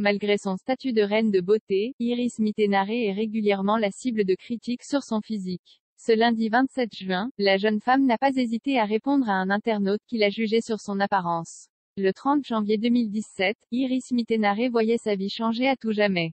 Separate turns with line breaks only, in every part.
Malgré son statut de reine de beauté, Iris Mittenare est régulièrement la cible de critiques sur son physique. Ce lundi 27 juin, la jeune femme n'a pas hésité à répondre à un internaute qui l'a jugée sur son apparence. Le 30 janvier 2017, Iris Mittenare voyait sa vie changer à tout jamais.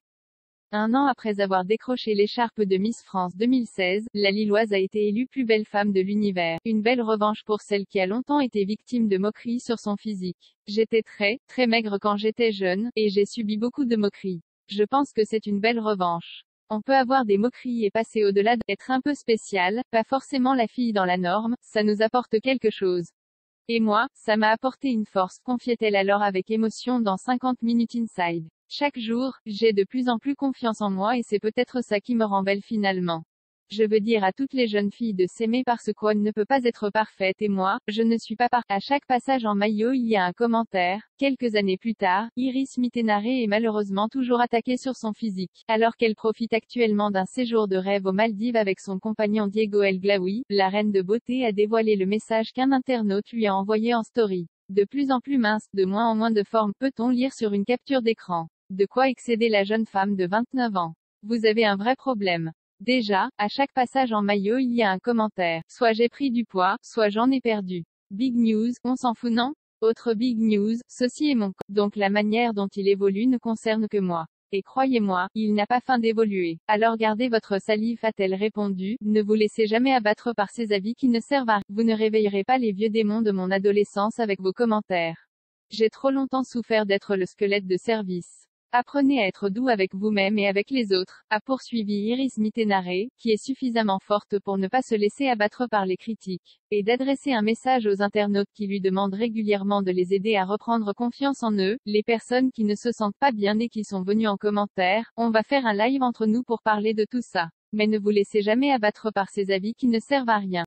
Un an après avoir décroché l'écharpe de Miss France 2016, la Lilloise a été élue plus belle femme de l'univers. Une belle revanche pour celle qui a longtemps été victime de moqueries sur son physique. J'étais très maigre quand j'étais jeune, et j'ai subi beaucoup de moqueries. Je pense que c'est une belle revanche. On peut avoir des moqueries et passer au-delà d'être un peu spécial, pas forcément la fille dans la norme, ça nous apporte quelque chose. Et moi, ça m'a apporté une force, confiait-elle alors avec émotion dans 50 Minutes Inside. Chaque jour, j'ai de plus en plus confiance en moi et c'est peut-être ça qui me rend belle finalement. Je veux dire à toutes les jeunes filles de s'aimer parce qu'on ne peut pas être parfaite et moi, je ne suis pas parfaite. À chaque passage en maillot il y a un commentaire. Quelques années plus tard, Iris Mittenare est malheureusement toujours attaquée sur son physique. Alors qu'elle profite actuellement d'un séjour de rêve aux Maldives avec son compagnon Diego El Glaoui, la reine de beauté a dévoilé le message qu'un internaute lui a envoyé en story. De plus en plus mince, de moins en moins de forme, peut-on lire sur une capture d'écran. De quoi excéder la jeune femme de 29 ans. Vous avez un vrai problème. Déjà, à chaque passage en maillot il y a un commentaire. Soit j'ai pris du poids, soit j'en ai perdu. Big news, on s'en fout non? Autre big news, ceci est mon corps. Donc la manière dont il évolue ne concerne que moi. Et croyez-moi, il n'a pas fin d'évoluer. Alors gardez votre salive, a-t-elle répondu. Ne vous laissez jamais abattre par ces avis qui ne servent à rien. Vous ne réveillerez pas les vieux démons de mon adolescence avec vos commentaires. J'ai trop longtemps souffert d'être le squelette de service. Apprenez à être doux avec vous-même et avec les autres, a poursuivi Iris Mittenare, qui est suffisamment forte pour ne pas se laisser abattre par les critiques, et d'adresser un message aux internautes qui lui demandent régulièrement de les aider à reprendre confiance en eux, les personnes qui ne se sentent pas bien et qui sont venues en commentaire. On va faire un live entre nous pour parler de tout ça. Mais ne vous laissez jamais abattre par ces avis qui ne servent à rien.